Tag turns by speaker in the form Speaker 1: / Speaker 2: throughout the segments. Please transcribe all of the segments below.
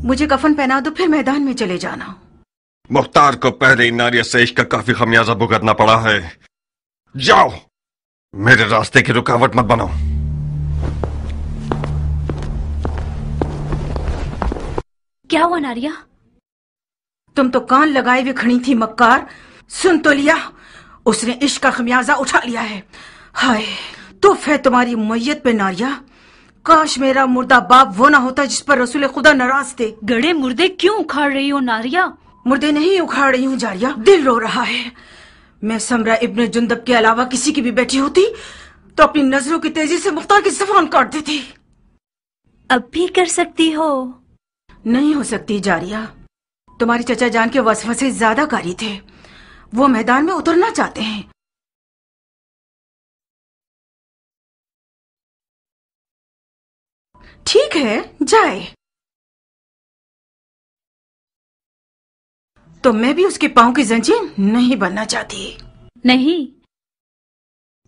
Speaker 1: मुझे कफन पहना दो, फिर मैदान में चले जाना।
Speaker 2: मुख्तार को पहले ही नारिया से इश्क का काफी खमियाजा भुगतना पड़ा है। जाओ, मेरे रास्ते की रुकावट मत बनाओ।
Speaker 3: क्या हुआ नारिया?
Speaker 1: तुम तो कान लगाए हुए खड़ी थी मक्कार। सुन तो लिया, उसने इश्क का खमियाजा उठा लिया है। हाय तूफ है तुम्हारी मैयत पे नारिया। काश मेरा मुर्दा बाप वो ना होता जिस पर रसूल खुदा नाराज थे।
Speaker 3: गड़े मुर्दे क्यों उखाड़ रही हो नारिया?
Speaker 1: मुर्दे नहीं उखाड़ रही हूँ जारिया, दिल रो रहा है। मैं समरा इब्ने जुंदब के अलावा किसी की भी बेटी होती तो अपनी नजरों की तेजी से मुख्तार की ज़बान काट देती।
Speaker 3: अब भी कर सकती हो।
Speaker 1: नहीं हो सकती जारिया। तुम्हारे चचा जान के वसवसे ज्यादा कारी थे। वो मैदान में उतरना चाहते हैं। ठीक है जाए, तो मैं भी उसके पांव की जंजीर नहीं बनना चाहती।
Speaker 3: नहीं,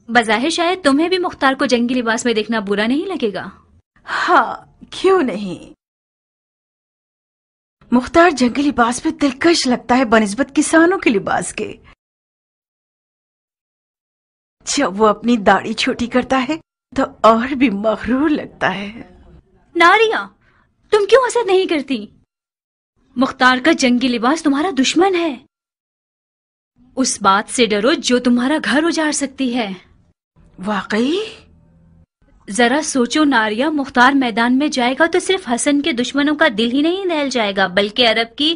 Speaker 3: बज़ाहिर शायद तुम्हें भी मुख्तार को जंगी लिबास में देखना बुरा नहीं लगेगा।
Speaker 1: हाँ क्यों नहीं। मुख्तार जंगी लिबास में दिलकश लगता है बनिस्बत किसानों के लिबास के। जब वो अपनी दाढ़ी छोटी करता है तो और भी मगरूर लगता है।
Speaker 3: नारिया, तुम क्यों हसद नहीं करती? मुख्तार का जंगी लिबास तुम्हारा दुश्मन है। उस बात से डरो जो तुम्हारा घर उजाड़ सकती है।
Speaker 1: वाकई?
Speaker 3: जरा सोचो नारिया, मुख्तार मैदान में जाएगा तो सिर्फ हसन के दुश्मनों का दिल ही नहीं दहल जाएगा, बल्कि अरब की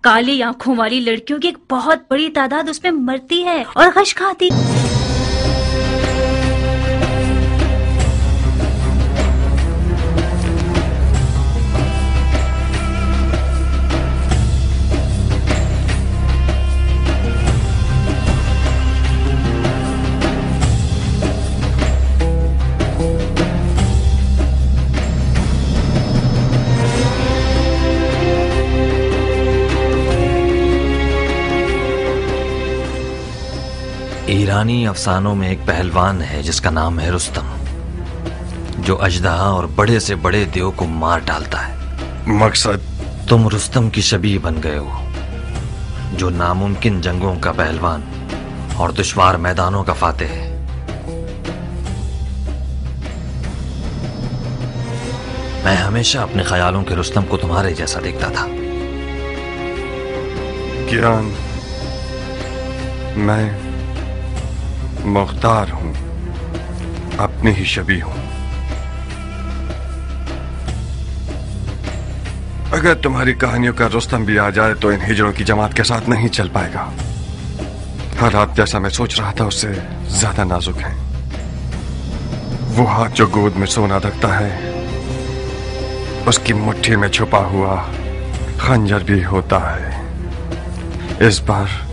Speaker 3: काली आंखों वाली लड़कियों की एक बहुत बड़ी तादाद उसमें मरती है और गश खाती।
Speaker 4: ईरानी अफसानों में एक पहलवान है जिसका नाम है रुस्तम, जो अजदहा और बड़े से बड़े देव को मार डालता है।
Speaker 2: मकसद?
Speaker 4: तुम रुस्तम की शबीह बन गए हो, जो नामुमकिन जंगों का पहलवान और दुश्वार मैदानों का फातेह है। मैं हमेशा अपने ख्यालों के रुस्तम को तुम्हारे जैसा देखता था।
Speaker 2: कियान, मैं मुख्तार हूं, अपनी ही शबीह हूं। अगर तुम्हारी कहानियों का रुस्तम भी आ जाए तो इन हिजड़ों की जमात के साथ नहीं चल पाएगा। हालात जैसा मैं सोच रहा था उससे ज्यादा नाजुक हैं। वो हाथ जो गोद में सोना रखता है, उसकी मुट्ठी में छुपा हुआ खंजर भी होता है। इस बार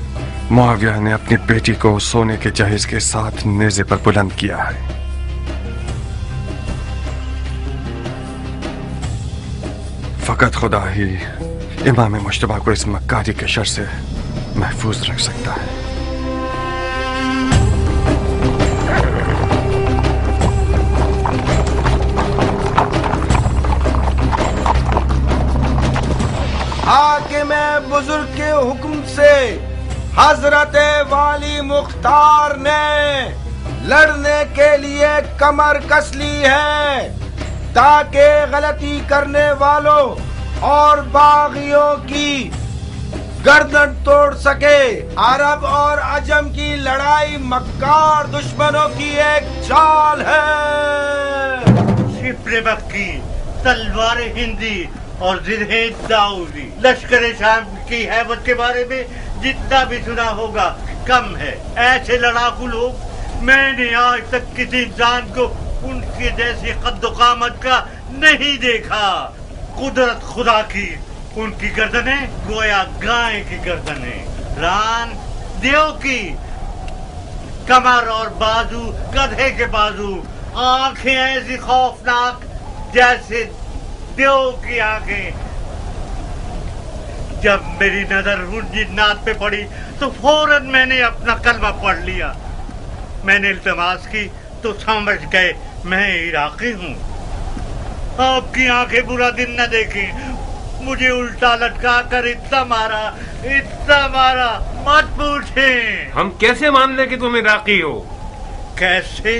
Speaker 2: मुआविया ने अपनी बेटी को सोने के जहेज के साथ नेज़े पर बुलंद किया है। फकत खुदा ही इमाम मुश्तबा को इस मक्कारी के शर से महफूज रख सकता है।
Speaker 5: हाकिम बुजुर्ग के हुक्म से हजरत वाली मुख्तार ने लड़ने के लिए कमर कस ली है, ताकि गलती करने वालों और बागियों की गर्दन तोड़ सके। अरब और अजम की लड़ाई मक्कार दुश्मनों की एक चाल है।
Speaker 6: शिप्रे मक्की, तलवार हिंदी और जिरहे दाऊदी, लश्कर शाम की हैबत के बारे में जितना भी सुना होगा कम है। ऐसे लड़ाकू लोग मैंने आज तक किसी इंसान को उनके जैसी कद्दो कामत का नहीं देखा। कुदरत खुदा की, उनकी गर्दनें गोया गाय की गर्दनें, रान देव की, कमर और बाजू गधे के बाजू, आंखें ऐसी खौफनाक जैसे देव की आंखें। जब मेरी नजर उन जिन्नात पे पड़ी तो फौरन मैंने अपना कलमा पढ़ लिया। मैंने इल्तमास की तो समझ गए मैं इराकी हूँ। आपकी आंखें बुरा दिन न देखें, मुझे उल्टा लटका कर इतना मारा, मत पूछे।
Speaker 7: हम कैसे मान लें कि तुम इराकी हो?
Speaker 6: कैसे?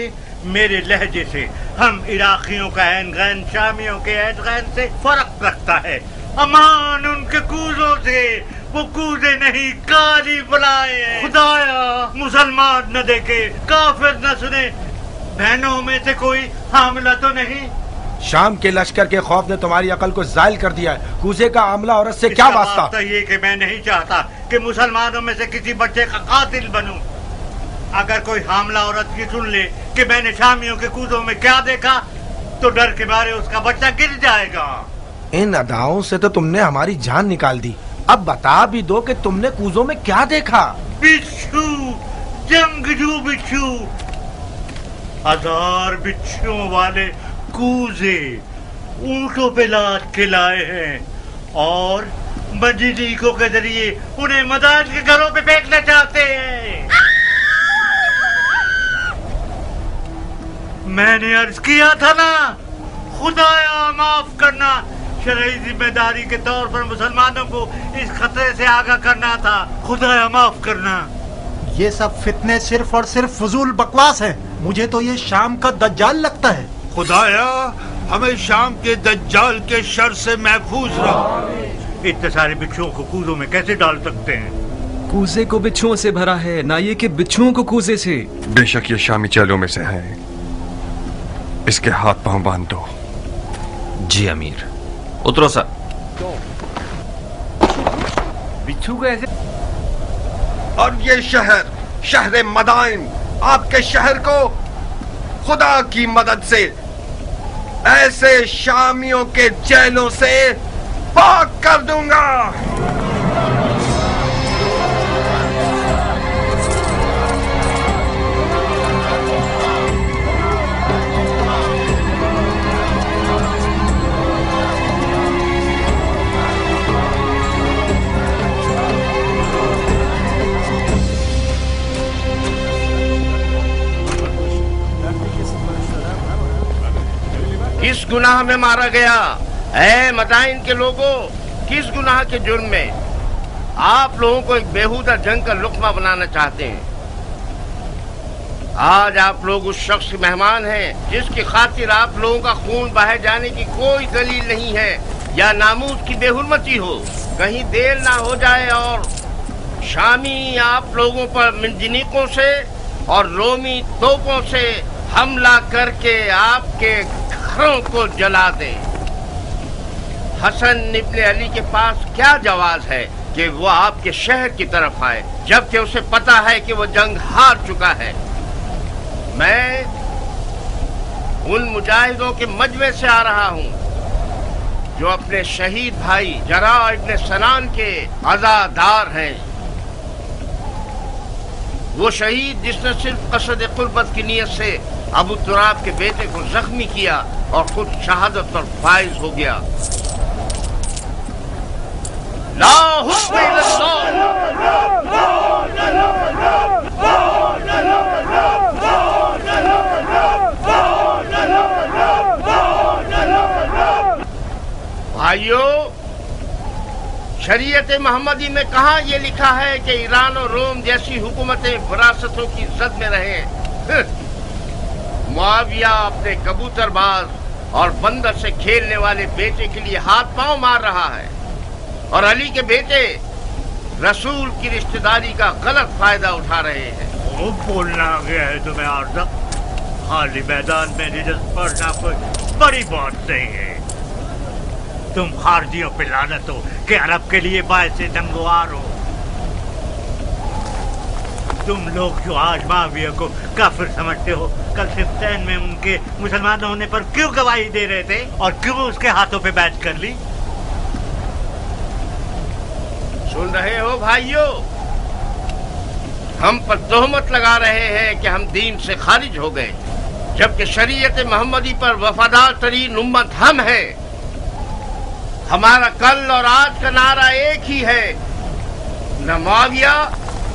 Speaker 6: मेरे लहजे से हम इराकियों का ऐन गैन शामियों के ऐन गैन से फर्क रखता है। अमान उनके कूजों से, वो कूजे नहीं काली बुलाए। खुदाया मुसलमान न देखे, काफिर न सुने, बहनों में से कोई हामिला तो नहीं?
Speaker 5: शाम के लश्कर के खौफ ने तुम्हारी अकल को जायल कर दिया है। कूजे का आमला औरत से क्या वास्ता?
Speaker 6: तो ये कि मैं नहीं चाहता कि मुसलमानों में से किसी बच्चे का कातिल बनूं। अगर कोई हामला औरत की सुन ले कि मैंने शामियों के कूजों में क्या देखा, तो डर के मारे उसका बच्चा गिर जाएगा।
Speaker 5: इन अदाओं से तो तुमने हमारी जान निकाल दी। अब बता भी दो कि तुमने कूजों में क्या देखा?
Speaker 6: बिच्छू, जंगजू बिच्छू, 1000 बिच्छुओं वाले कूजे ऊंटों पे लाद के लाए हैं और मजीदीकों के जरिए उन्हें मदान के घरों पे फेंकना चाहते हैं। मैंने अर्ज किया था ना, खुदाया माफ करना, शरई जिम्मेदारी के तौर पर मुसलमानों को इस खतरे से आगाह करना था। खुदाया माफ करना।
Speaker 8: ये सब फितने सिर्फ और सिर्फ फजूल बकवास है। मुझे तो ये शाम का दज्जाल लगता है।
Speaker 9: खुदाया हमें शाम के दज्जाल के शर से महफूज रहो।
Speaker 6: इतने सारे बिच्छुओं को कूजों में कैसे डाल सकते हैं?
Speaker 10: कूजे को बिच्छुओं से भरा है, ना ये कि बिच्छुओं को कूजे से।
Speaker 2: बेशक ये शामी चेलों में से है। इसके हाथ पांव बांध दो।
Speaker 4: जी अमीर। उतरो सर।
Speaker 7: बिच्छू को ऐसे।
Speaker 2: और ये शहर मदाइन, आपके शहर को खुदा की मदद से ऐसे शामियों के जेलों से पाक कर दूंगा।
Speaker 9: किस गुनाह में मारा गया? ऐ मदाइन के लोगों, किस गुनाह के जुर्म में? आप लोगों को एक बेहुदा जंग का लुक्मा बनाना चाहते हैं। आज आप लोग उस शख्स के मेहमान हैं जिसकी खातिर आप लोगों का खून बहाए जाने की कोई दलील नहीं है या नामूस की बेहुरमती हो। कहीं देर ना हो जाए और शामी आप लोगों पर मिंजनीकों से और रोमी तोपों से हमला करके आपके घरों को जला दे। हसन इब्ने अली के पास क्या जवाज है कि वो आपके शहर की तरफ आए, जबकि उसे पता है कि वो जंग हार चुका है। मैं उन मुजाहिदों के मजमे से आ रहा हूँ जो अपने शहीद भाई जरा इब्ने सनान के अज़ादार हैं। वो शहीद जिसने सिर्फ कसद कुर्बत की नीयत से अबू तुराब के बेटे को जख्मी किया और खुद शहादत पर फाइज हो गया। ला हुक्म भाइयों, शरीयत मोहम्मदी में कहाँ ये लिखा है कि ईरान और रोम जैसी हुकूमतें विरासतों की जद में रहें? मुआविया अपने कबूतरबाज और बंदर से खेलने वाले बेटे के लिए हाथ पांव मार रहा है और अली के बेटे रसूल की रिश्तेदारी का गलत फायदा उठा रहे हैं।
Speaker 6: वो बोलना आ गया है तुम्हें आज तक? खाली मैदान में रिजल्ट पढ़ना कोई बड़ी बात नहीं है। तुम खारजियों पे लानत हो कि अरब के लिए बायस नंगवार हो। तुम लोग जो आज मुआविया को काफिर समझते हो, कल सिफ्तैन में उनके मुसलमान होने पर क्यों गवाही दे रहे थे और क्यों उसके हाथों पे बैच कर ली?
Speaker 9: सुन रहे हो भाइयों, हम पर तोहमत लगा रहे हैं कि हम दीन से खारिज हो गए, जबकि शरीयत मोहम्मदी पर वफादार तरीन उम्मत हम हैं। हमारा कल और आज का नारा एक ही है, न मुआविया,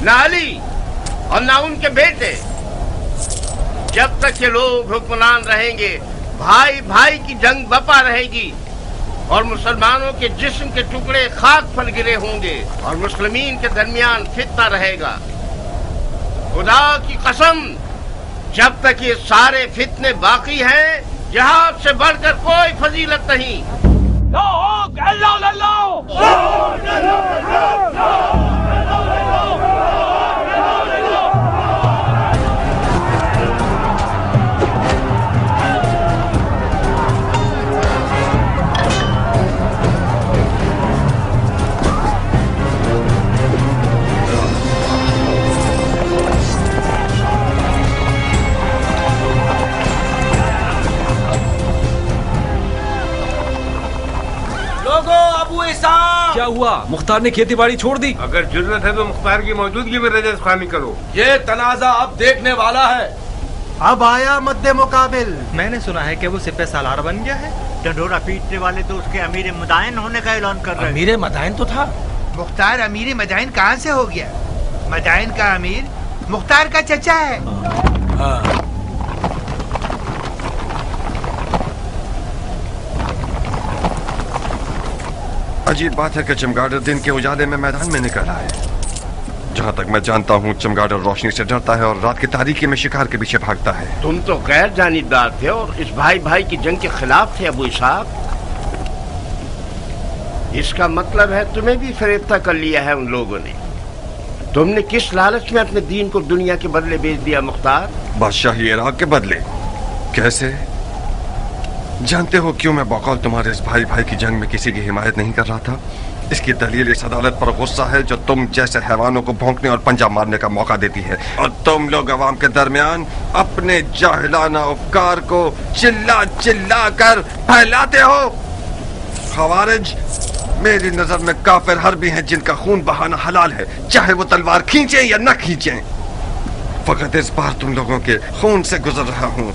Speaker 9: न अली और न उनके बेटे। जब तक ये लोग हुक्मरान रहेंगे, भाई भाई की जंग बपा रहेगी। और मुसलमानों के जिस्म के टुकड़े खाक पर गिरे होंगे और मुस्लिमीन के दरमियान फितना रहेगा। खुदा की कसम, जब तक ये सारे फितने बाकी हैं, जिहाद से बढ़कर कोई फजीलत नहीं।
Speaker 10: क्या हुआ? मुख्तार ने खेती बाड़ी छोड़ दी?
Speaker 7: अगर जरूरत है तो मुख्तार की मौजूदगी में रजस खानी करो।
Speaker 5: ये तनाजा अब देखने वाला है।
Speaker 8: अब आया मद्दे मुकाबिल।
Speaker 11: मैंने सुना है कि वो सिपह सालार बन गया है।
Speaker 6: ढंढोरा पीटने वाले तो उसके अमीर मदाइन होने का ऐलान कर रहे हैं।
Speaker 5: अमीर मदाइन तो था।
Speaker 12: मुख्तार अमीर मदाइन कहाँ से हो गया? मदाइन का अमीर मुख्तार का चचा है।
Speaker 5: हाँ।
Speaker 2: अजीब बात है कि चमगादड़ दिन के उजाले में मैदान में निकला है। जहाँ तक मैं जानता हूँ, चमगादड़ रोशनी से डरता है और रात की तारीकी में शिकार के पीछे भागता है।
Speaker 9: तुम तो गैर जानिबदार थे और इस भाई भाई की जंग के खिलाफ थे अबू इसहाक। इसका मतलब है तुम्हें भी फरेफ्ता कर लिया है उन लोगों ने। तुमने किस लालच में अपने दीन को दुनिया के बदले बेच दिया मुख्तार?
Speaker 2: बादशाही इराक के बदले? कैसे? जानते हो क्यों मैं बकौल तुम्हारे इस भाई भाई की जंग में किसी की हिमायत नहीं कर रहा था? इसकी दलील इस अदालत पर गुस्सा है जो तुम जैसे हैवानों को भौंकने और पंजा मारने का मौका देती है, और तुम लोग अवाम के दरमियान अपने जाहिलाना उपकार को चिल्ला चिल्ला कर फैलाते हो। खवारिज मेरी नजर में काफिर हर्बी हैं जिनका खून बहाना हलाल है, चाहे वो तलवार खींचे या न खींचे। फकत इस बार तुम लोगों के खून से गुजर रहा हूँ।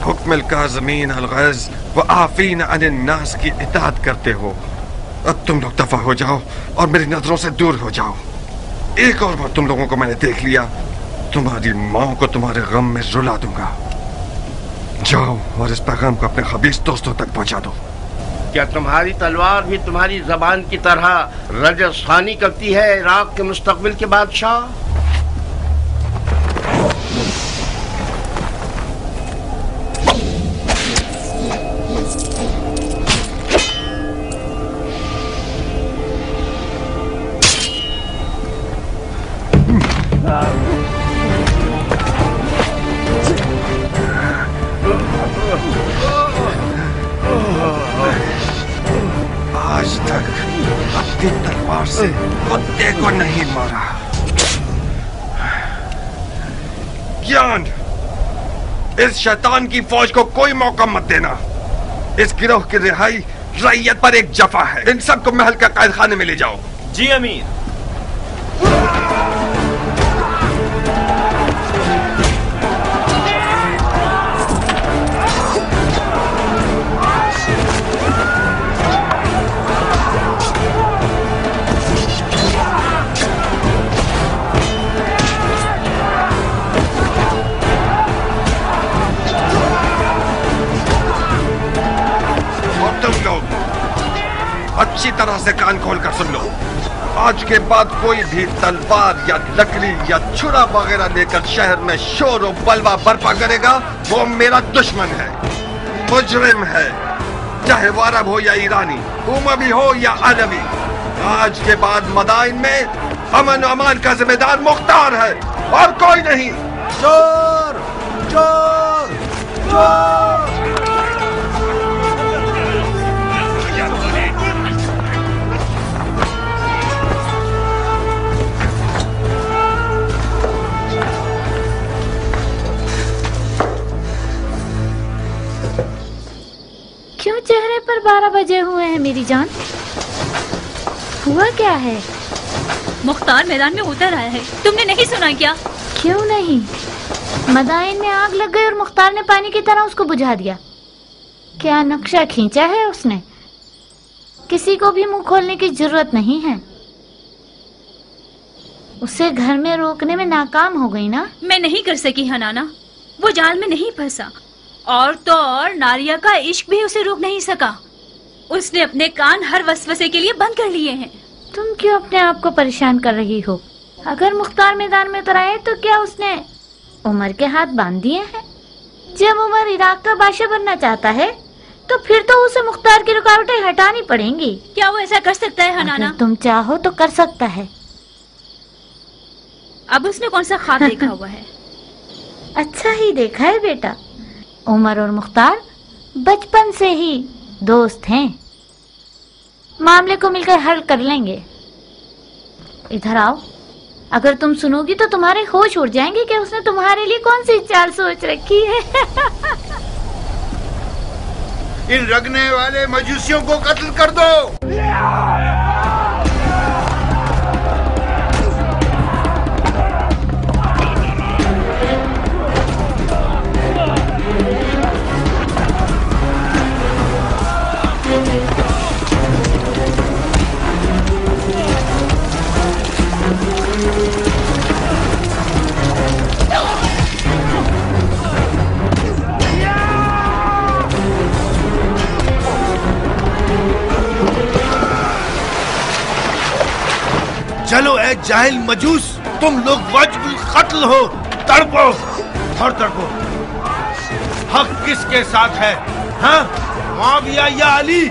Speaker 2: हुक्म काज़मीन अल-गैज़ व आफ़ीन अनिन नास की इताअत करते हो। अब तुम लोग दफा हो जाओ और मेरी नजरों से दूर हो जाओ। एक और बार तुम लोगों को मैंने देख लिया, तुम्हारी माँ को तुम्हारे गम में रुला दूंगा। जाओ और इस पैगाम को अपने खबीस दोस्तों तक पहुंचा दो।
Speaker 9: क्या तुम्हारी तलवार भी तुम्हारी जबान की तरह रजस खानी करती है इराक के मुस्तकबिल के बादशाह?
Speaker 2: आज तक अपनी तलवार से कुत्ते को नहीं मारा। ज्ञान, इस शैतान की फौज को कोई मौका मत देना। इस गिरोह की रिहाई रैयत पर एक जफा है। इन सबको महल का कैद खाने में ले जाओ।
Speaker 11: जी अमीर।
Speaker 2: अच्छी तरह से कान खोल कर सुन लो। आज के बाद कोई भी तलवार या लकड़ी या छुरा वगैरह लेकर शहर में शोर और बलवा बर्पा करेगा, वो मेरा दुश्मन है, मुजरिम है, चाहे वो अरब हो या ईरानी, उमवी हो या अरबी। आज के बाद मदाइन में अमन अमान का जिम्मेदार मुख्तार है और कोई नहीं।
Speaker 5: चोर चोर चोर।
Speaker 3: क्यों चेहरे पर 12 बजे हुए हैं मेरी जान? हुआ क्या है?
Speaker 13: मुख्तार मैदान में उतर आया है, तुमने नहीं सुना क्या?
Speaker 3: क्यों नहीं? मदाइन में आग लग गई और मुख्तार ने पानी की तरह उसको बुझा दिया। क्या नक्शा खींचा है उसने? किसी को भी मुंह खोलने की जरूरत नहीं है। उसे घर में रोकने में नाकाम हो गई ना?
Speaker 13: मैं नहीं कर सकी हनाना, वो जाल में नहीं फंसा, और तो और नारिया का इश्क भी उसे रोक नहीं सका।
Speaker 3: उसने अपने कान हर वसवसे के लिए बंद कर लिए हैं।
Speaker 13: तुम क्यों अपने आप को परेशान कर रही हो? अगर मुख्तार मैदान में उतर आए तो क्या उसने उमर के हाथ बांध दिए हैं? जब उमर इराक का बादशाह बनना चाहता है तो फिर तो उसे मुख्तार की रुकावटें हटानी पड़ेंगी।
Speaker 3: क्या वो ऐसा कर सकता है हनाना?
Speaker 13: अगर तुम चाहो तो कर सकता है।
Speaker 3: अब उसने कौन सा ख्वाब देखा हुआ है?
Speaker 13: अच्छा ही देखा है बेटा। उमर और मुख्तार बचपन से ही दोस्त हैं। मामले को मिलकर हल कर लेंगे। इधर आओ। अगर तुम सुनोगी तो तुम्हारे होश उड़ जाएंगे कि उसने तुम्हारे लिए कौन सी चाल सोच रखी है।
Speaker 12: इन रगने वाले मजूसियों को कत्ल कर दो।
Speaker 5: चलो ए जाहिल मजूस, तुम लोग वाजिबुल कत्ल हो। तड़पो और तड़पो। हक किसके साथ है? हाँ, मुआविया या अली?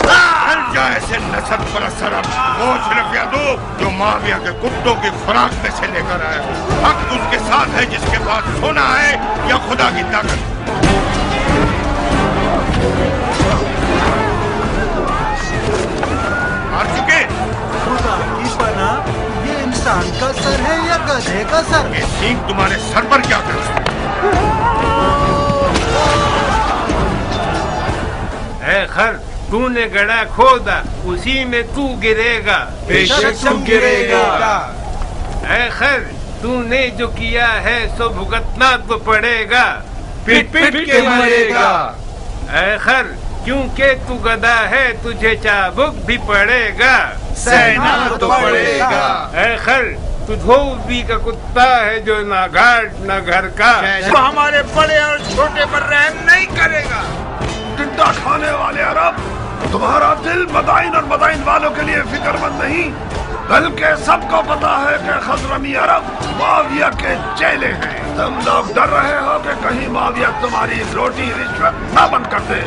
Speaker 9: हर जाए ऐसे नसब पर सरब वो सिर्फ यादव जो मुआविया के कुत्तों की खुराक में से लेकर आया। हक उसके साथ है जिसके पास सोना है या खुदा की ताकत। मार चुके
Speaker 8: खुदा की पनाह, ये इंसान का सर है या गधे का सर?
Speaker 9: ये सींग तुम्हारे सर पर क्या कर
Speaker 7: है? खर तूने गड़ा खोदा, उसी में तू गिरेगा।
Speaker 5: बेशक तुम गिरेगा।
Speaker 7: है खर तूने जो किया है सो भुगतना तो पड़ेगा।
Speaker 5: पिट पिट के मरेगा।
Speaker 7: है खर क्योंकि तू गधा है तुझे चाबुक भी पड़ेगा।
Speaker 5: सहना तो पड़ेगा।
Speaker 7: है खर तू धोबी का कुत्ता है जो ना घाट ना घर का।
Speaker 12: तो हमारे बड़े और छोटे पर रहम नहीं करेगा।
Speaker 2: टिड्डा खाने वाले अरब, तुम्हारा दिल मदाइन और मदाइन वालों के लिए फिक्रमंद नहीं, बल्कि सबको पता है कि खजरमी अरब मुआविया के चेले हैं। तुम लोग डर रहे हो कि कहीं मुआविया तुम्हारी रोटी रिश्वत न बंद कर दे।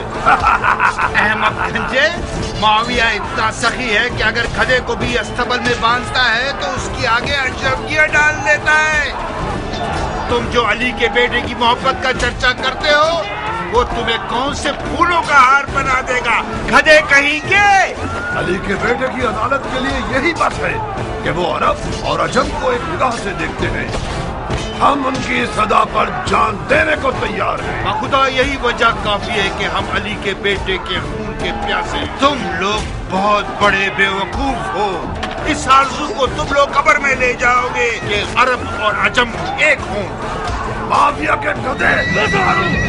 Speaker 12: अहमद गंजे, मुआविया इतना सखी है कि अगर गधे को भी अस्तबल में बांधता है तो उसकी आगे अशरफियां डाल देता है। तुम जो अली के बेटे की मोहब्बत का चर्चा करते हो, वो तुम्हें कौन से फूलों का हार बना देगा? गधे कहेंगे।
Speaker 2: अली के बेटे की अदालत के लिए यही बस है कि वो अरब और अजम को एक निगाह से देखते हैं। हम उनकी सदा पर जान देने को तैयार हैं।
Speaker 12: खुदा यही वजह काफी है कि हम अली के बेटे के खून के प्यासे। तुम लोग बहुत बड़े बेवकूफ हो। इस आरज़ू को तुम लोग कब्र में ले जाओगे कि अरब और अजम एक हों।
Speaker 2: मुआविया के गधे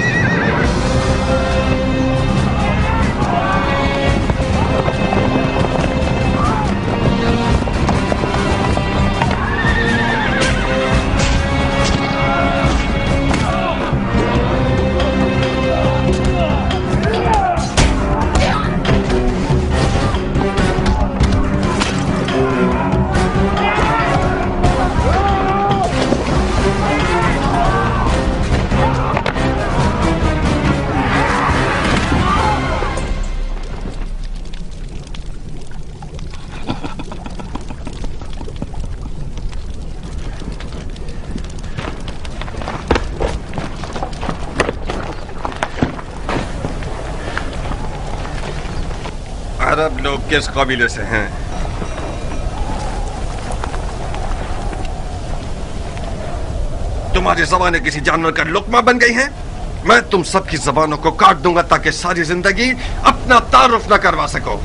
Speaker 2: अरब लोग किस कबीले से हैं? तुम्हारी ज़बानें किसी जानवर का लुक्मा बन गई हैं? मैं तुम सबकी ज़बानों को काट दूंगा ताकि सारी जिंदगी अपना तारुफ न करवा सको।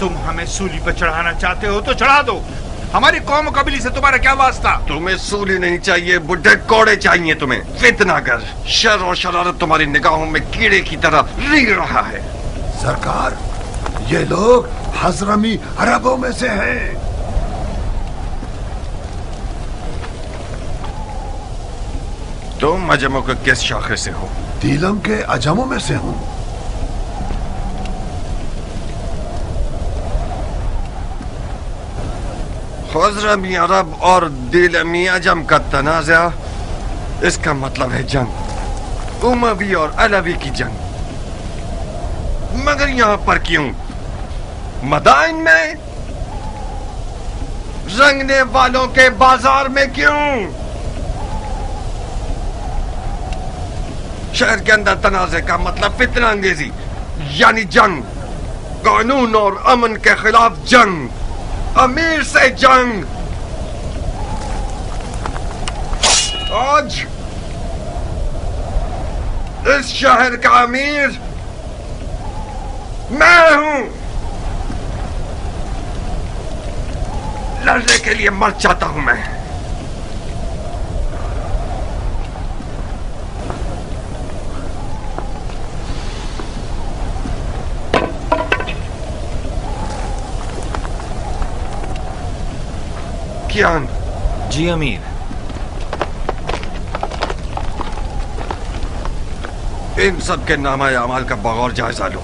Speaker 12: तुम हमें सूली पर चढ़ाना चाहते हो तो चढ़ा दो। हमारी कौम कबीले से तुम्हारा क्या वास्ता?
Speaker 2: तुम्हें सूली नहीं चाहिए, बुढ़े कोड़े चाहिए तुम्हें। फितनागर, शर और शरारत तुम्हारी निगाहों में कीड़े की तरह रींग रहा है।
Speaker 14: सरकार, ये लोग हजरमी अरबों में से हैं।
Speaker 2: तुम अजमों के किस शाखे से हो?
Speaker 14: दीलम के अजमों में से हूँ।
Speaker 2: खुज़रमी अरब और दिलमी अजम का तनाज़ा, इसका मतलब है जंग, उमवी और अलवी की जंग। मगर यहां पर क्यों? मदाइन में, रंगने वालों के बाजार में क्यों? शहर के अंदर तनाज़े का मतलब फितना अंगेजी, यानी जंग, कानून और अमन के खिलाफ जंग, अमीर से जंग। आज इस शहर का अमीर मैं हूं। लड़ने के लिए मर जाता हूं मैं। कियान।
Speaker 11: जी अमीर।
Speaker 2: इन सब के नामा अमाल का बगौर जायजा लो।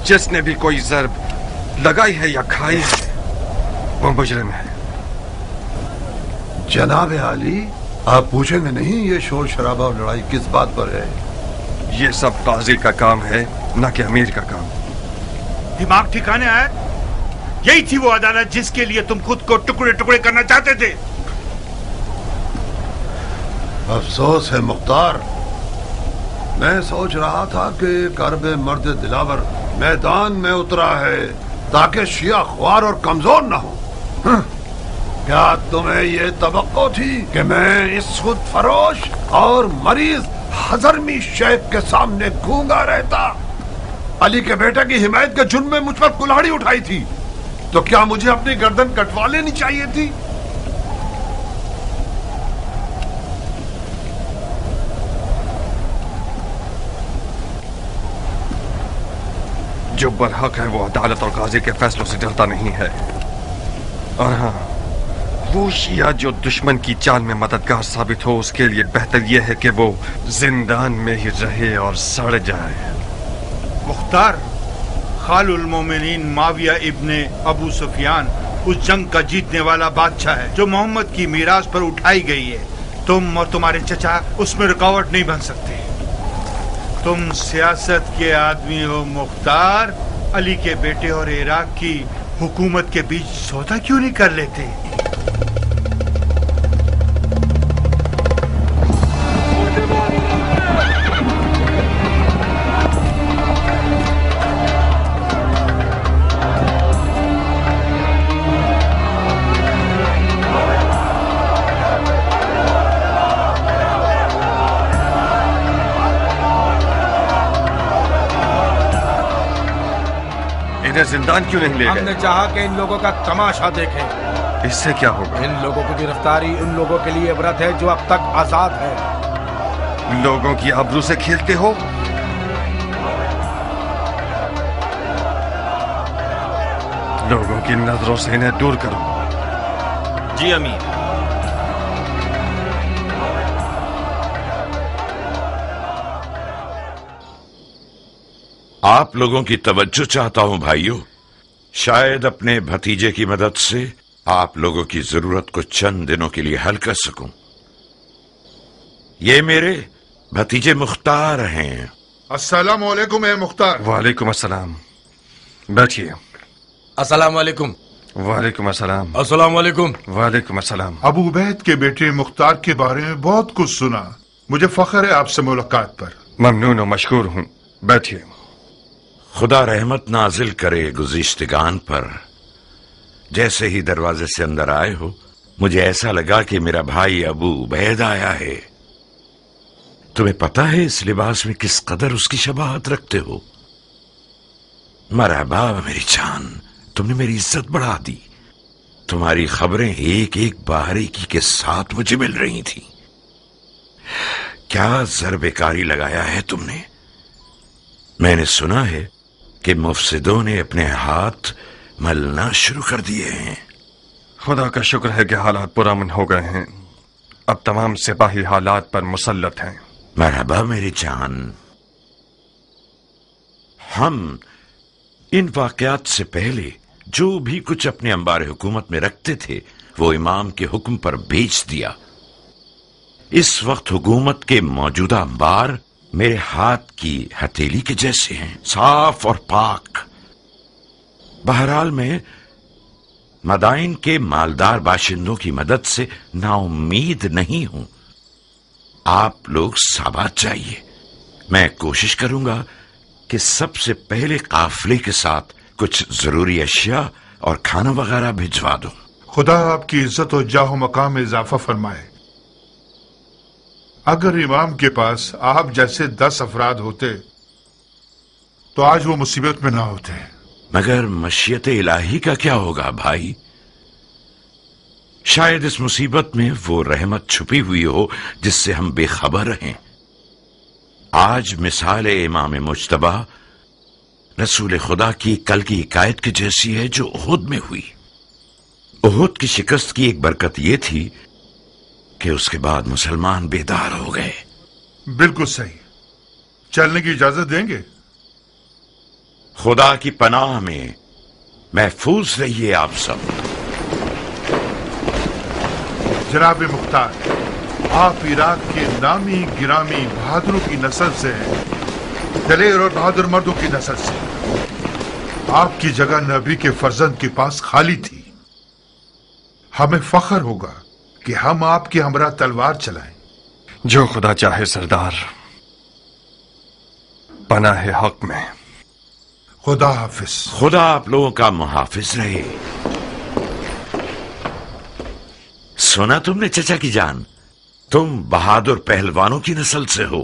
Speaker 2: जिसने भी कोई ज़र्ब लगाई है या खाई है वो मुजरिम है।
Speaker 14: जनाब आली, आप पूछेंगे नहीं ये शोर शराबा और लड़ाई किस बात पर है?
Speaker 2: ये सब काजी का काम है, न कि अमीर का काम।
Speaker 12: दिमाग ठिकाने आया? यही थी वो अदालत जिसके लिए तुम खुद को टुकड़े टुकड़े करना चाहते थे।
Speaker 14: अफसोस है मुख्तार, मैं सोच रहा था कि कर्ब मर्द दिलावर मैदान में उतरा है ताकि शिया ख्वार और कमजोर न हो। क्या तुम्हें ये तवक्को थी कि मैं इस खुद फरोश और मरीज हजरमी शेख के सामने गूंगा रहता? अली के बेटे की हिमायत के जुर्म में मुझ पर कुल्हाड़ी उठाई थी, तो क्या मुझे अपनी गर्दन कटवा लेनी चाहिए थी?
Speaker 2: जो बरहक है वो अदालत और काजी के फैसलों से डरता नहीं है। और हाँ, वो शिया जो दुश्मन की चाल में मददगार साबित हो, उसके लिए बेहतर यह है कि वो जिंदान में ही रहे और सड़ जाए।
Speaker 12: मुख्तार, खालुल मोमिनीन माविया इब्ने अबू सुफियान उस जंग का जीतने वाला बादशाह है जो मोहम्मद की मीरास पर उठाई गई है। तुम और तुम्हारे चचा उसमें रुकावट नहीं बन सकते। तुम सियासत के आदमी हो मुख्तार। अली के बेटे और इराक की हुकूमत के बीच सौदा क्यों नहीं कर लेते?
Speaker 2: जिंदान क्यों नहीं ले गए?
Speaker 8: हमने चाहा कि इन लोगों का तमाशा देखें।
Speaker 2: इससे क्या होगा?
Speaker 8: इन लोगों की गिरफ्तारी उन लोगों के लिए इबरत है जो अब तक आजाद है।
Speaker 2: लोगों की आबरू से खेलते हो? लोगों की नजरों से इन्हें दूर करो।
Speaker 11: जी अमीर।
Speaker 15: आप लोगों की तवज्जो चाहता हूं भाइयों। शायद अपने भतीजे की मदद से आप लोगों की जरूरत को चंद दिनों के लिए हल कर सकूं। ये मेरे भतीजे मुख्तार हैं।
Speaker 12: अस्सलाम वालेकुम ए मुख्तार।
Speaker 2: वालेकुम अस्सलाम। बैठिए।
Speaker 8: अस्सलाम वालेकुम।
Speaker 2: वालेकुम अस्सलाम।
Speaker 8: अस्सलाम वालेकुम।
Speaker 2: वालेकुम अस्सलाम।
Speaker 12: अबू उबैद के बेटे मुख्तार के बारे में बहुत कुछ सुना। मुझे फख्र है आपसे मुलाकात पर।
Speaker 2: ममनून और मशकूर हूं। बैठिए।
Speaker 15: खुदा रहमत नाजिल करे गुज़िश्तगान पर। जैसे ही दरवाजे से अंदर आए हो, मुझे ऐसा लगा कि मेरा भाई अबू उबैद आया है। तुम्हें पता है इस लिबास में किस कदर उसकी शबाहत रखते हो? मरहबा मेरी जान, तुमने मेरी इज्जत बढ़ा दी। तुम्हारी खबरें एक एक बारीकी के साथ मुझे मिल रही थी। क्या ज़र-बेकारी लगाया है तुमने? मैंने सुना है कि मुफसिदों ने अपने हाथ मलना शुरू कर दिए हैं।
Speaker 2: खुदा का शुक्र है कि हालात पुरअमन हो गए हैं। अब तमाम सिपाही हालात पर मुसल्लत हैं।
Speaker 15: मरहबा मेरी जान। हम इन वाकयात से पहले जो भी कुछ अपने अंबार हुकूमत में रखते थे वो इमाम के हुक्म पर बेच दिया। इस वक्त हुकूमत के मौजूदा अंबार मेरे हाथ की हथेली के जैसे हैं, साफ और पाक। बहरहाल मैं मदाइन के मालदार बाशिंदों की मदद से नाउम्मीद नहीं हूं। आप लोग साबात चाहिए। मैं कोशिश करूंगा कि सबसे पहले काफिले के साथ कुछ जरूरी अशिया और खाना वगैरह भिजवा दूं।
Speaker 16: खुदा आपकी इज्जत और जाहो मकाम में इजाफा फरमाए। अगर इमाम के पास आप जैसे 10 अफराद होते तो आज वो मुसीबत में ना होते।
Speaker 15: मगर मशीयत इलाही का क्या होगा भाई? शायद इस मुसीबत में वो रहमत छुपी हुई हो जिससे हम बेखबर हैं। आज मिसाल इमाम मुज्तबा रसूल खुदा की कल की हिकायत की जैसी है जो उहुद में हुई। उहुद की शिकस्त की एक बरकत यह थी कि उसके बाद मुसलमान बेदार हो गए।
Speaker 16: बिल्कुल सही। चलने की इजाजत देंगे?
Speaker 15: खुदा की पनाह में महफूज रहिए आप सब।
Speaker 16: जनाब मुख्तार, आप इराक के नामी गिरामी बहादुरों की नस्ल से हैं, दलेर और बहादुर मर्दों की नस्ल से। आपकी जगह नबी के फर्जंद के पास खाली थी। हमें फख्र होगा कि हम आपके हमरा तलवार चलाएं।
Speaker 2: जो खुदा चाहे सरदार, पनाह हक में।
Speaker 16: खुदा हाफिज।
Speaker 15: खुदा आप लोगों का मुहाफिज रहे। सुना तुमने चचा की जान, तुम बहादुर पहलवानों की नस्ल से हो।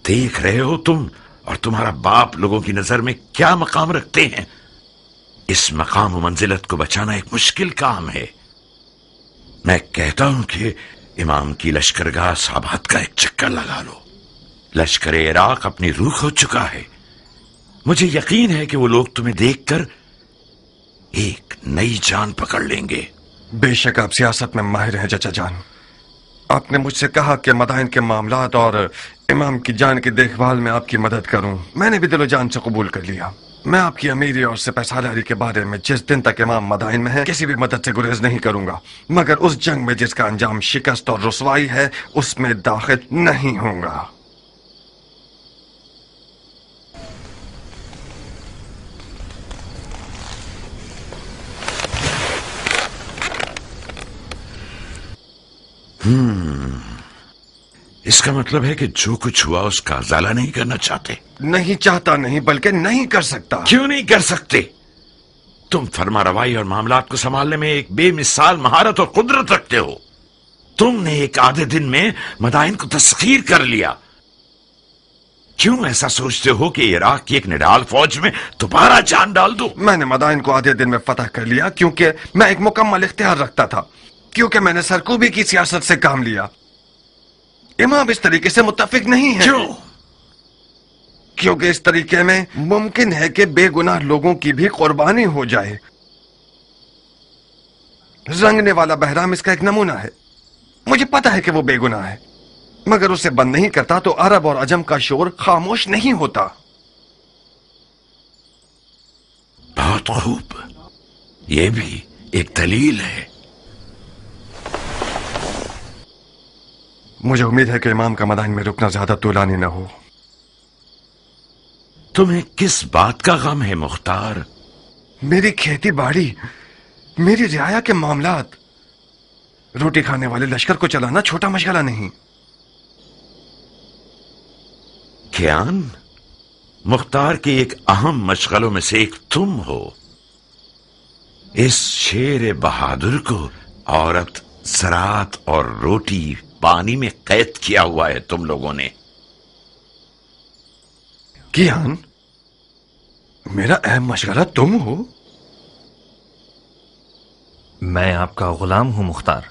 Speaker 15: देख रहे हो तुम और तुम्हारा बाप लोगों की नजर में क्या मकाम रखते हैं। इस मकाम और मंजिलत को बचाना एक मुश्किल काम है। मैं कहता हूं कि इमाम की लश्करगाह साबात का एक चक्कर लगा लो। लश्कर इराक अपनी रूह खो चुका है। मुझे यकीन है कि वो लोग तुम्हें देखकर एक नई जान पकड़ लेंगे।
Speaker 2: बेशक आप सियासत में माहिर हैं चचा जान। आपने मुझसे कहा कि मदाइन के मामलात और इमाम की जान की देखभाल में आपकी मदद करूं। मैंने भी दिलो जान से कबूल कर लिया। मैं आपकी अमीरी और सिपहसालारी के बारे में जिस दिन तक इमाम मदाइन में है किसी भी मदद से गुरेज नहीं करूंगा, मगर उस जंग में जिसका अंजाम शिकस्त और रुसवाई है उसमें दाखिल नहीं होऊंगा।
Speaker 15: इसका मतलब है कि जो कुछ हुआ उसका अजाला नहीं करना चाहते।
Speaker 2: नहीं चाहता नहीं, बल्कि नहीं कर सकता।
Speaker 15: क्यों नहीं कर सकते? तुम फरमा रवाई और मामलात को संभालने में एक बेमिसाल महारत और कुदरत रखते हो। तुमने एक आधे दिन में मदाइन को तस्खीर कर लिया। क्यों ऐसा सोचते हो कि इराक की एक निडाल फौज में दोबारा जान डाल दो?
Speaker 2: मैंने मदाइन को आधे दिन में फतह कर लिया क्योंकि मैं एक मुकम्मल इख्तियार रखता था, क्योंकि मैंने सरकूबी की सियासत से काम लिया। इमाम इस तरीके से मुत्तफिक नहीं है।
Speaker 15: क्यों?
Speaker 2: क्योंकि इस तरीके में मुमकिन है कि बेगुनाह लोगों की भी कुर्बानी हो जाए। रंगने वाला बहराम इसका एक नमूना है। मुझे पता है कि वो बेगुनाह है, मगर उसे बंद नहीं करता तो अरब और अजम का शोर खामोश नहीं होता।
Speaker 15: बहुत खूब, यह भी एक दलील है।
Speaker 2: मुझे उम्मीद है कि इमाम का मदाइन में रुकना ज्यादा तूलानी न हो।
Speaker 15: तुम्हें किस बात का गम है मुख्तार?
Speaker 2: मेरी खेती बाड़ी, मेरी रियाया के मामलात। रोटी खाने वाले लश्कर को चलाना छोटा मशगला नहीं।
Speaker 15: कियान, मुख्तार के एक अहम मशगलों में से एक तुम हो। इस शेर बहादुर को औरत, ज़राअत और रोटी पानी में कैद किया हुआ है तुम लोगों ने।
Speaker 2: कियान, मेरा अहम मशगला तुम हो?
Speaker 4: मैं आपका गुलाम हूं मुख्तार।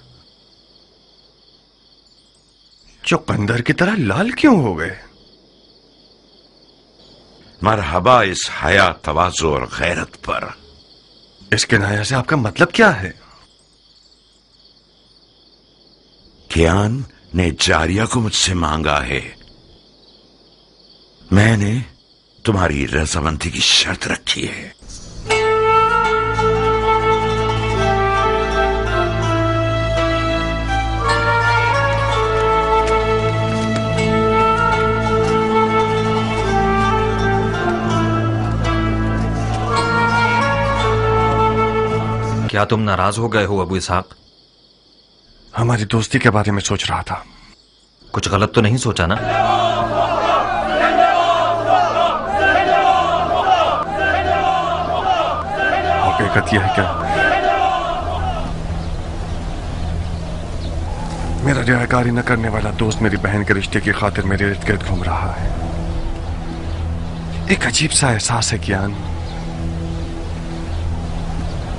Speaker 2: चुकंदर की तरह लाल क्यों हो गए?
Speaker 15: मरहबा इस हया, तवाज़ु और गैरत पर।
Speaker 2: इस किनाया से आपका मतलब क्या है?
Speaker 15: कियान ने जारिया को मुझसे मांगा है। मैंने तुम्हारी रजामंदी की शर्त रखी है।
Speaker 4: क्या तुम नाराज हो गए हो अबू इसहाक?
Speaker 2: हमारी दोस्ती के बारे में सोच रहा था।
Speaker 4: कुछ गलत तो नहीं सोचा ना?
Speaker 2: हकीकत यह है क्या मेरा रियाकारी न करने वाला दोस्त मेरी बहन के रिश्ते की खातिर मेरे इर्द गिर्द घूम रहा है। एक अजीब सा एहसास है ज्ञान।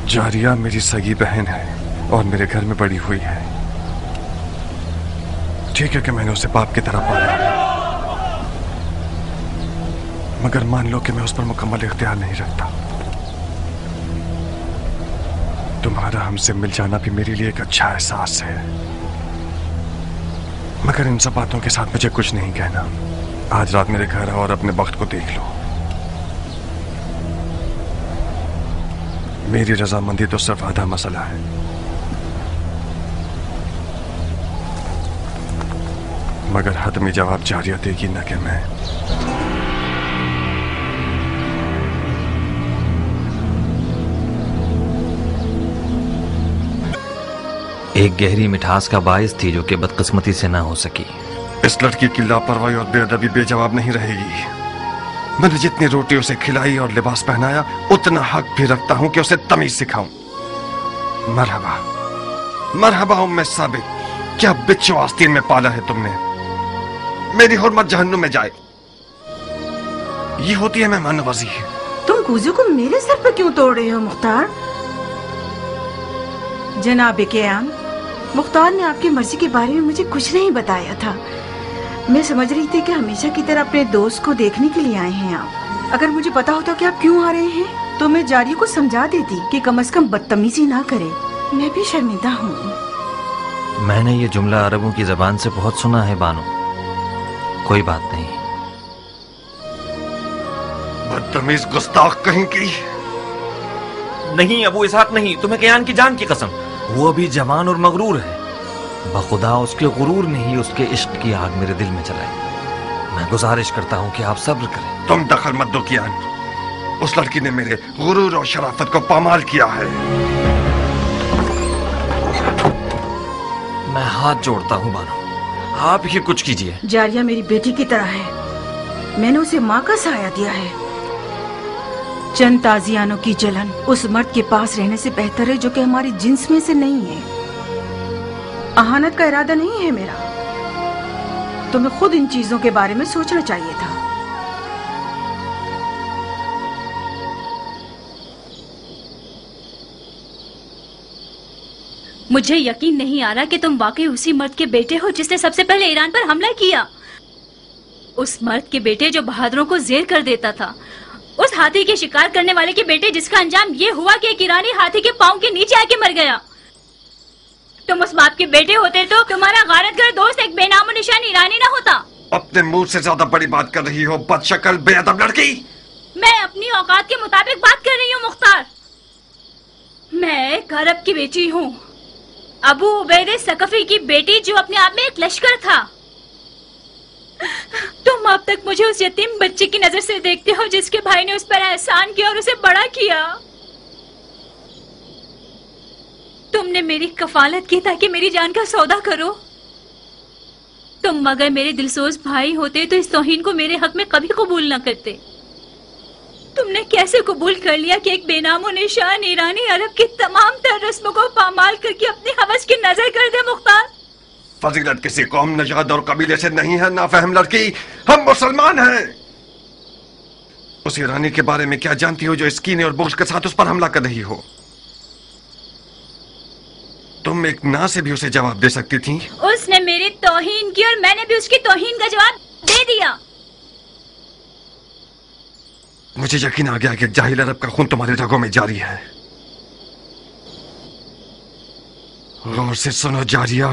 Speaker 2: जारिया मेरी सगी बहन है और मेरे घर में बड़ी हुई है। ठीक है कि मैंने उसे बाप की तरह पाला है, मगर मान लो कि मैं उस पर मुकम्मल इख्तियार नहीं रखता। तुम्हारा हमसे मिल जाना भी मेरे लिए एक अच्छा एहसास है, मगर इन सब बातों के साथ मुझे कुछ नहीं कहना। आज रात मेरे घर आओ और अपने वक्त को देख लो। मेरी रजामंदी तो सिर्फ आधा मसला है। मगर हतमी जवाब जारिया देगी न कि मैं।
Speaker 4: एक गहरी मिठास का बाइस थी जो कि बदकिस्मती से ना हो सकी।
Speaker 2: इस लड़की की लापरवाही और बेअदबी बेजवाब नहीं रहेगी। मैंने जितनी रोटी उसे खिलाई और लिबास पहनाया, उतना हक भी रखता हूं कि उसे तमीज सिखाऊं। मरहबा मरहबा उम्मे साबिक, क्या बिच्छू आस्तीन में पाला है तुमने। मेरी हुर्मत जहन्नुम में जाए। ये होती है मेहमान नवाजी।
Speaker 1: तुम कूजू को मेरे सर पे क्यों तोड़ रहे हो मुख्तार? जनाब क़याम, मुख्तार ने आपकी मर्जी के बारे में मुझे कुछ नहीं बताया था। मैं समझ रही थी कि हमेशा की तरह अपने दोस्त को देखने के लिए आए हैं आप। अगर मुझे पता होता कि आप क्यों आ रहे हैं तो मैं जारिया को समझा देती कि कम से कम बदतमीजी ना करे। मैं भी शर्मिंदा हूँ।
Speaker 4: मैंने ये जुमला अरबों की जबान से बहुत सुना है बानो। कोई बात नहीं।
Speaker 2: बदतमीज गुस्ताख कहीं की।
Speaker 4: नहीं अबू इसहाक नहीं, तुम्हें क़यान की जान की कसम। वो अभी जवान और मगरूर है। बखुदा उसके गुरूर ने ही उसके इश्क की आग मेरे दिल में जलाई। मैं गुजारिश करता हूँ कि आप सब्र करें।
Speaker 2: तुम दखल मत दो कियान। उस लड़की ने मेरे गुरूर और शराफत को पामाल किया है।
Speaker 4: मैं हाथ जोड़ता हूँ बानो, आप ही कुछ कीजिए।
Speaker 1: जारिया मेरी बेटी की तरह है। मैंने उसे माँ का साया दिया है। चंद ताजियानों की जलन उस मर्द के पास रहने से बेहतर है जो कि हमारी जिन्स में से नहीं है। अहानत का इरादा नहीं है मेरा। तुम्हें खुद इन चीजों के बारे में सोचना चाहिए था।
Speaker 3: मुझे यकीन नहीं आ रहा कि तुम वाकई उसी मर्द के बेटे हो जिसने सबसे पहले ईरान पर हमला किया। उस मर्द के बेटे जो बहादुरों को जेर कर देता था। उस हाथी के शिकार करने वाले के बेटे जिसका अंजाम ये हुआ कि एक ईरानी हाथी के पांव के नीचे आके मर गया। तुम उस बाप के बेटे होते तो तुम्हारा गारतगर दोस्त एक बेनामो निशान ईरानी ना होता।
Speaker 2: अपने मुंह से ज्यादा बड़ी बात कर रही हो बदशक्ल बेअदब लड़की।
Speaker 3: मैं अपनी औकात के मुताबिक बात कर रही हूँ मुख्तार। मैं एक अरब की बेटी हूँ, अबू उबैद सकफी की बेटी जो अपने आप में एक लश्कर था। तुम अब तक मुझे उस यतीम बच्चे की नजर से देखते हो जिसके भाई ने उस पर एहसान किया और उसे बड़ा किया। तुमने मेरी कफालत की ताकि मेरी जान का सौदा करो। तुम मगर मेरे दिलसोज भाई होते तो इस तौहीन को मेरे हक में कभी कबूल न करते। तुमने कैसे कबूल कर लिया कि एक बेनामो निशान ईरानी अरब की तमाम तर रस्मों को पामाल करके अपनी हवस की नजर कर दे मुख्तार?
Speaker 2: फजीलत किसी कौम, नजाद और कबीले से नहीं है नाफहम लड़की। हम मुसलमान हैं। उस ईरानी के बारे में क्या जानती हो जो इस कीने और बुग़्ज़ के साथ उस पर हमला कर रही हो? तुम एक ना से भी उसे जवाब दे सकती थी।
Speaker 3: उसने मेरी तौहीन की और मैंने भी उसकी तौहीन का जवाब दे दिया।
Speaker 2: मुझे यकीन आ गया कि जाहिल अरब का खून तुम्हारे रगों में जारी है। गौर से सुनो जारिया,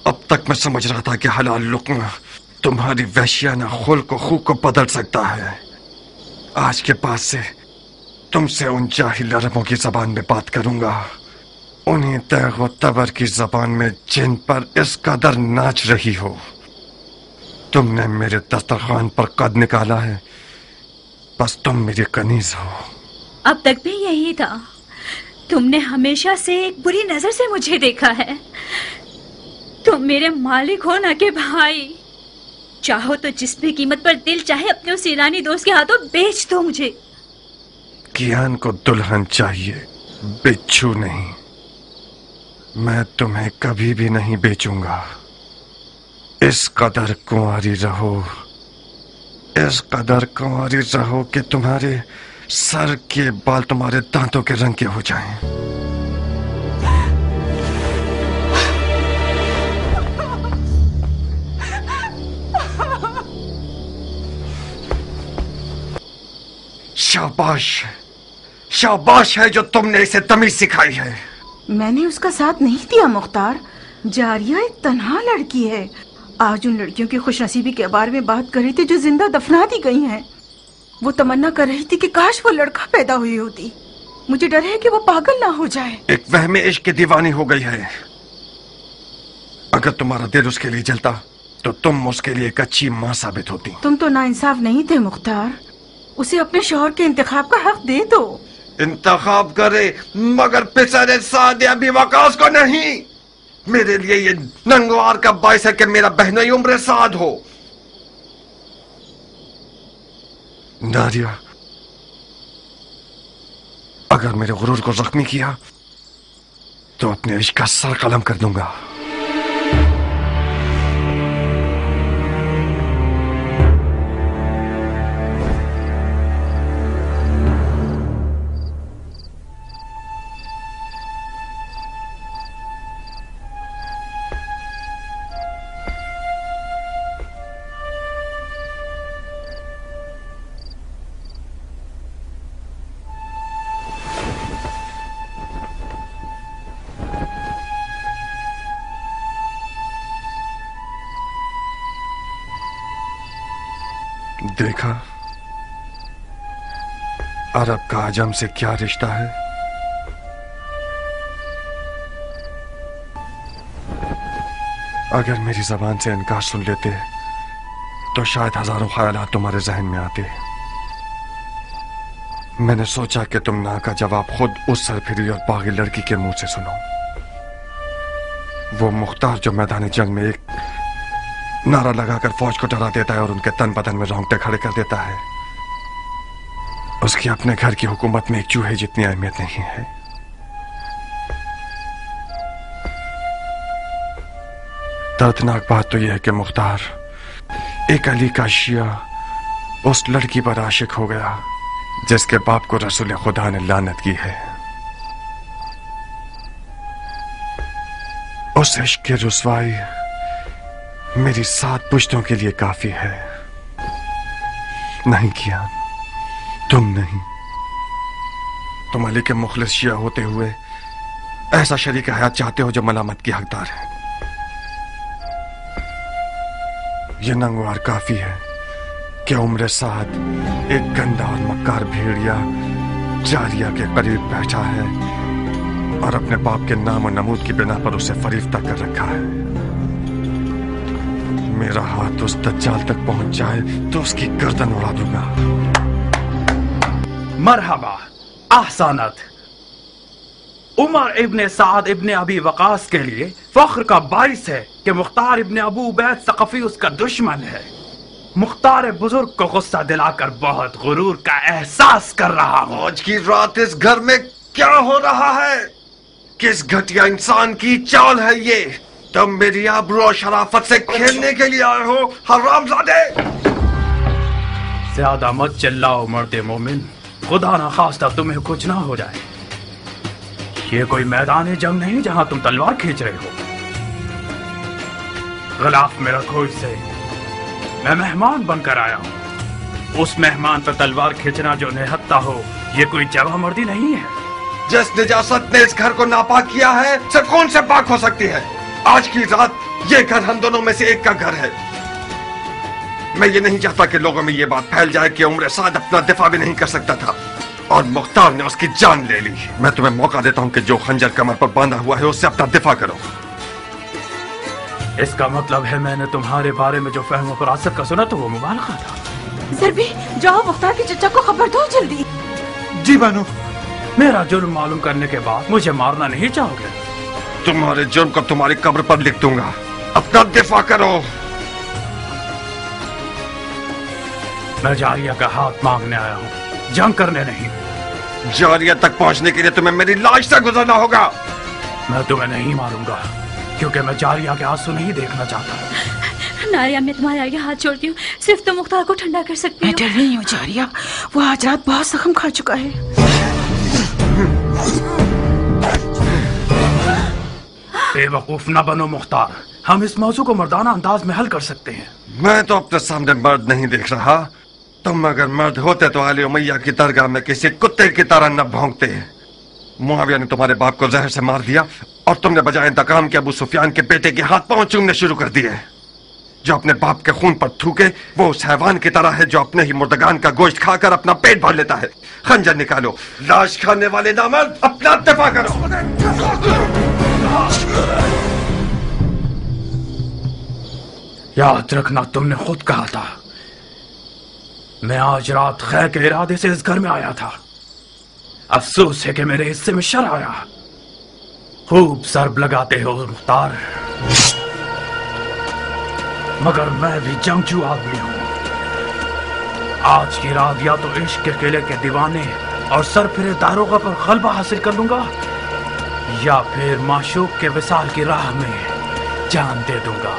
Speaker 2: अब तक मैं समझ रहा था कि हलाल लुक्मा तुम्हारी वहशियाना खुल्क को खूब को बदल सकता है। आज के बाद से तुमसे उन जाहिल अरबों की जबान में बात करूंगा, उन्हीं तैग व तबर की जबान में जिन पर इस कदर नाच रही हो। तुमने मेरे दस्तरखान पर कद निकाला है, बस तुम मेरी कनीज हो।
Speaker 3: अब तक भी यही था। तुमने हमेशा से एक बुरी नजर से मुझे देखा है। तुम मेरे मालिक हो ना कि भाई। चाहो तो जिस भी कीमत पर दिल चाहे अपने उस ईरानी दोस्त के हाथों बेच दो मुझे।
Speaker 2: कियान को दुल्हन चाहिए, बिच्छू नहीं। मैं तुम्हें कभी भी नहीं बेचूंगा। इस कदर कुंवारी रहो, इस कदर कुंवारी रहो कि तुम्हारे सर के बाल तुम्हारे दांतों के रंग के हो जाएं। शाबाश, शाबाश है जो तुमने इसे तमीज सिखाई है।
Speaker 1: मैंने उसका साथ नहीं दिया मुख्तार। जारिया एक तन्हा लड़की है। आज उन लड़कियों की खुशनसीबी के बारे में बात कर रही थी जो जिंदा दफना दी गई हैं। वो तमन्ना कर रही थी कि काश वो लड़का पैदा हुई होती। मुझे डर है कि वो पागल ना हो जाए।
Speaker 2: एक वहमे इश्क की दीवानी हो गई है। अगर तुम्हारा दिल उसके लिए जलता तो तुम उसके लिए एक अच्छी माँ साबित होती।
Speaker 1: तुम तो नाइंसाफ नहीं थे मुख्तार। उसे अपने शौहर के इंतखाब का हक दे दो।
Speaker 2: इंतखाब करे मगर पिसरे सादिया भी वकास को नहीं। मेरे लिए ये नंगवार का बाइस है कि मेरा बहनोई उम्र साद हो। नारिया, अगर मेरे गुरूर को जख्मी किया तो अपने इश्क का सर कलम कर दूंगा। देखा अरब का आजम से क्या रिश्ता है। अगर मेरी जबान से इनकार सुन लेते तो शायद हजारों ख्यालात तुम्हारे जहन में आते। मैंने सोचा कि तुम ना का जवाब खुद उस सरफिरी और बागी लड़की के मुंह से सुनो। वो मुख्तार जो मैदान जंग में एक नारा लगाकर फौज को डरा देता है और उनके तन बदन में रोंगटे खड़े कर देता है, उसकी अपने घर की हुकूमत में एक चूहे जितनी अहमियत नहीं है। दर्दनाक बात तो यह है कि मुख्तार एक अली का शिया उस लड़की पर आशिक हो गया जिसके बाप को रसूल खुदा ने लानत की है। उस इश्क की रुसवाई मेरी 7 पुश्तों के लिए काफी है। नहीं किया, तुम नहीं। तुम अली के मुखलिस शिया होते हुए ऐसा शरीक हयात चाहते हो जो मलामत की हकदार है। यह नंगवार काफी है कि उम्र साद एक गंदा और मक्कार भेड़िया जारिया के करीब बैठा है और अपने बाप के नाम और नमूद की बिना पर उसे फरीफ्ता कर रखा है। मेरा हाथ उस दज्जाल तक पहुंच जाए तो उसकी गर्दन उड़ा दूंगा।
Speaker 17: मरहबा, ahsanat। उमर इब्ने साद इब्ने अबी वकास के लिए फख्र का बाइस है कि मुख्तार इब्ने अबू उबैद सक़फ़ी उसका दुश्मन है। मुख्तार बुजुर्ग को गुस्सा दिलाकर बहुत गुरूर का एहसास कर रहा हूँ।
Speaker 2: आज की रात इस घर में क्या हो रहा है? किस घटिया इंसान की चाल है ये? तुम मेरी आबरू और शराफत से खेलने के लिए आए हो हरामजादे।
Speaker 17: ज्यादा मत चिल्लाओ मर्दे मोमिन, खुदा ना खास्ता तुम्हें कुछ ना हो जाए। ये कोई मैदान जंग नहीं जहां तुम तलवार खींच रहे हो। गिलाफ में रखो इसे। मैं मेहमान बनकर आया हूँ। उस मेहमान पर तलवार खींचना जो निहत्ता हो, ये कोई जवां मर्दी नहीं है।
Speaker 2: जिस निजासत ने इस घर को नापाक किया है सिर्फ कौन से पाक हो सकती है। आज की रात ये घर हम दोनों में से एक का घर है। मैं ये नहीं चाहता कि लोगों में ये बात फैल जाए कि उम्र साद अपना दिफा भी नहीं कर सकता था और मुख्तार ने उसकी जान ले ली। मैं तुम्हें मौका देता हूँ कि जो खंजर कमर पर बांधा हुआ है उससे अपना दिफा करो।
Speaker 17: इसका मतलब है मैंने तुम्हारे बारे में जो फहम फरासत का सुना तो वो मुबालगा था।
Speaker 1: ज़रबी, जाओ मुख्तार के चचा को खबर दो जल्दी।
Speaker 8: जी बानो।
Speaker 17: मेरा जुर्म मालूम करने के बाद मुझे मारना नहीं चाहोगे?
Speaker 2: तुम्हारे जुर्म को तुम्हारी कब्र पर लिख दूंगा। अपना दिफा करो।
Speaker 17: मैं जारिया का हाथ मांगने आया हूँ, जंग करने नहीं।
Speaker 2: जारिया तक पहुंचने के लिए तुम्हें मेरी लाश से गुजरना होगा।
Speaker 17: मैं तुम्हें नहीं मारूंगा, क्योंकि मैं जारिया के आंसू नहीं देखना चाहता।
Speaker 3: नारिया, मैं तुम्हारे आगे हाथ जोड़ती हूँ, सिर्फ तुम मुख्तार को ठंडा कर सकती हो।
Speaker 1: मैं डर रही हूँ जारिया, वो आज रात बहुत जख्म खा चुका है।
Speaker 17: बेवकूफ न बनो मुख्तार, हम इस मौजू को मर्दाना अंदाज में हल कर सकते हैं।
Speaker 2: मैं तो अपने सामने मर्द नहीं देख रहा। तुम अगर मर्द होते तो आली उमैया की दरगाह में किसी कुत्ते की तरह न भौंकते। मुआविया ने तुम्हारे बाप को जहर से मार दिया और तुमने बजाय इंतकाम के अबू सुफियान के बेटे के हाथ पांव चूमने शुरू कर दिए। जो अपने बाप के खून पर थूके वो उस हैवान की तरह है जो अपने ही मुर्दगान का गोश्त खाकर अपना पेट भर लेता है। खंजर निकालो, लाश खाने वाले नामर्द, अपना दफा करो।
Speaker 17: याद रखना, तुमने खुद कहा था। मैं आज रात खैर के इरादे से इस घर में आया था। अफसोस है कि मेरे हिस्से में शर आया। खूब सरब लगाते हो मुख्तार, मगर मैं भी जंगजू आदमी हूं। आज की रात या तो इश्क के किले के दीवाने और सरफिरे दारोगा पर गलबा हासिल कर लूंगा, या फिर माशूक के विसाल की राह में जान दे दूंगा।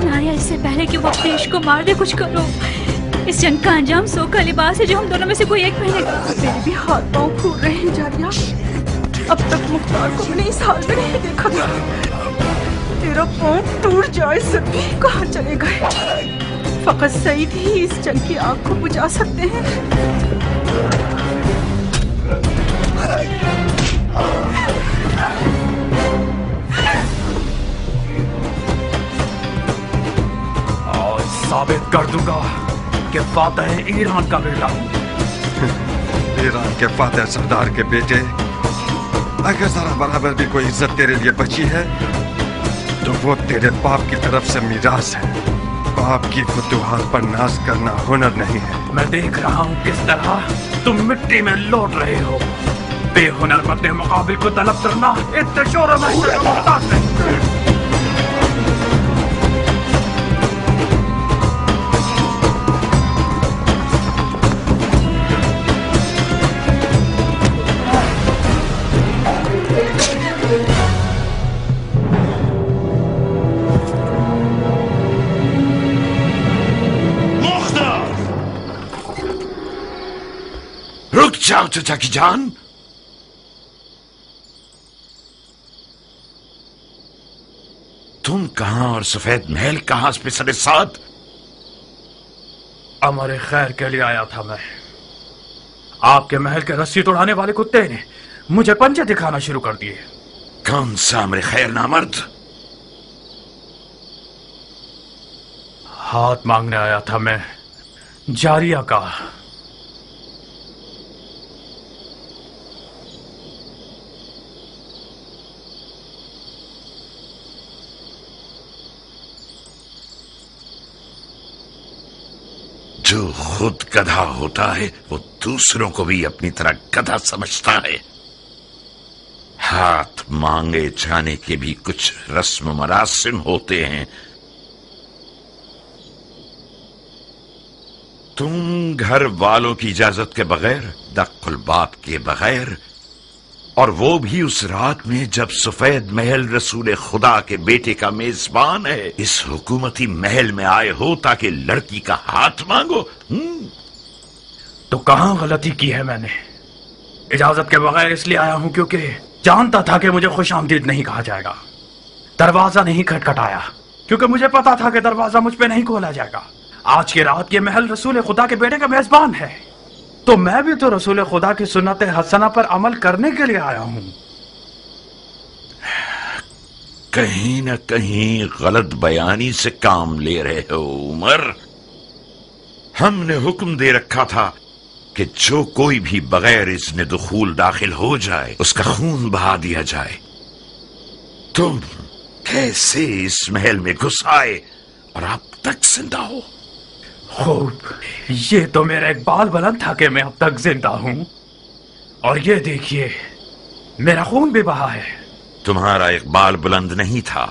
Speaker 3: नारिया, इससे पहले कि वो अपने इश्क को मार दे, कुछ करो। इस जंग का अंजाम सो का लिबास है जो हम दोनों में से कोई एक पहनेगा।
Speaker 1: मेरे भी हाथ पांव फूल रहे हैं जारिया। अब तक मुख्तार को मैंने इस हाल में नहीं देखा था। तेरा पांव टूट जाए सभी कहाँ चले गए। फकत सईद ही इस जंग की आग को बुझा सकते हैं।
Speaker 17: आज साबित कर दूंगा कि फातह ईरान का बेटा हूं।
Speaker 2: ईरान के फातह सरदार के बेटे, अगर जरा बराबर भी कोई इज्जत तेरे लिए बची है तो वो तेरे बाप की तरफ से मीरास है। बाप की फुतूहात पर नाज करना हुनर नहीं है।
Speaker 17: मैं देख रहा हूँ किस तरह तुम मिट्टी में लौट रहे हो। बेहुनर मद्दे मुकाबिल को तलब करना इतने शोर में मोहताज नहीं।
Speaker 15: रुक जाओ चचा की जान। तुम कहां और सफेद महल कहां पे सरे साथ?
Speaker 17: अमर खैर के लिए आया था मैं। आपके महल के रस्सी तोड़ाने वाले कुत्ते ने मुझे पंजे दिखाना शुरू कर दिए।
Speaker 15: कौन सा अमर खैर नामर्द?
Speaker 17: हाथ मांगने आया था मैं, जारिया का।
Speaker 15: जो खुद गधा होता है वो दूसरों को भी अपनी तरह गधा समझता है। हाथ मांगे जाने के भी कुछ रस्म मरासिम होते हैं। तुम घर वालों की इजाजत के बगैर, दख्ल बाप के बगैर, और वो भी उस रात में जब सफेद महल रसूल खुदा के बेटे का मेजबान है, इस हुकूमती महल में आए हो ताकि लड़की का हाथ मांगो।
Speaker 17: तो कहां गलती की है मैंने? इजाजत के बगैर इसलिए आया हूं क्योंकि जानता था कि मुझे खुशामदीद नहीं कहा जाएगा। दरवाजा नहीं खटखटाया क्योंकि मुझे पता था कि दरवाजा मुझ पे नहीं खोला जाएगा। आज की रात ये महल रसूल खुदा के बेटे का मेजबान है, तो मैं भी तो रसूल खुदा की सुन्नत हसना पर अमल करने के लिए आया हूं।
Speaker 15: कहीं न कहीं गलत बयानी से काम ले रहे हो उमर। हमने हुक्म दे रखा था कि जो कोई भी बगैर इज़्न दुखूल दाखिल हो जाए उसका खून बहा दिया जाए। तुम कैसे इस महल में घुस आए और अब तक जिंदा हो?
Speaker 17: खूब, ये तो मेरा एक बाल बुलंद था कि मैं अब तक जिंदा हूं, और ये देखिए मेरा खून भी बहा है।
Speaker 15: तुम्हारा एक बाल बुलंद नहीं था।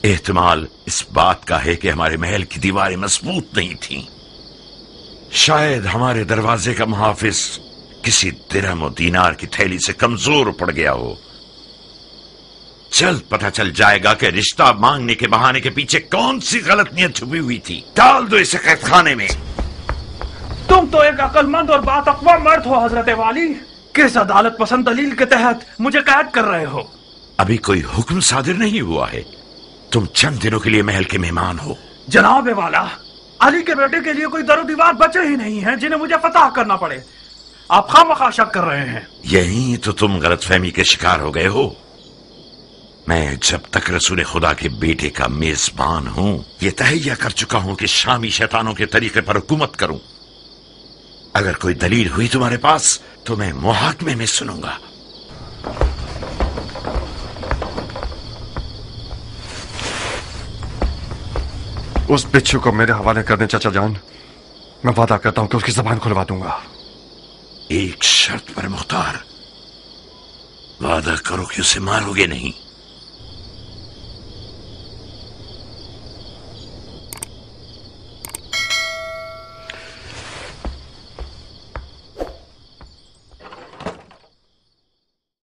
Speaker 15: एहतमाल इस बात का है कि हमारे महल की दीवारें मजबूत नहीं थीं। शायद हमारे दरवाजे का मुहाफिज किसी दिरहम और दीनार की थैली से कमजोर पड़ गया हो। जल्द पता चल जाएगा कि रिश्ता मांगने के बहाने के पीछे कौन सी गलत नीयत छुपी हुई थी। डाल दो इसे कैदखाने में।
Speaker 17: तुम तो एक अक्लमंद और बातकवा मर्द हो हजरत वाली। किस अदालत पसंद दलील के तहत मुझे कैद कर रहे हो?
Speaker 15: अभी कोई हुक्म सादिर नहीं हुआ है। तुम चंद दिनों के लिए महल के मेहमान हो।
Speaker 17: जनाब वाला, अली के बेटे के लिए कोई दरो दीवार बचे ही नहीं है जिन्हें मुझे फतह करना पड़े। आप खामखा शक कर रहे हैं।
Speaker 15: यही तो तुम गलतफहमी के शिकार हो गए हो। मैं जब तक रसूल खुदा के बेटे का मेजबान हूं, ये तहैया कर चुका हूं कि शामी शैतानों के तरीके पर हुकूमत करूं। अगर कोई दलील हुई तुम्हारे पास तो मैं मुहाकमे में सुनूंगा।
Speaker 2: उस बिच्छू को मेरे हवाले कर दें चाचा जान। मैं वादा करता हूं कि उसकी जबान खुलवा दूंगा।
Speaker 15: एक शर्त पर मुख्तार, वादा करो कि उसे मारोगे नहीं।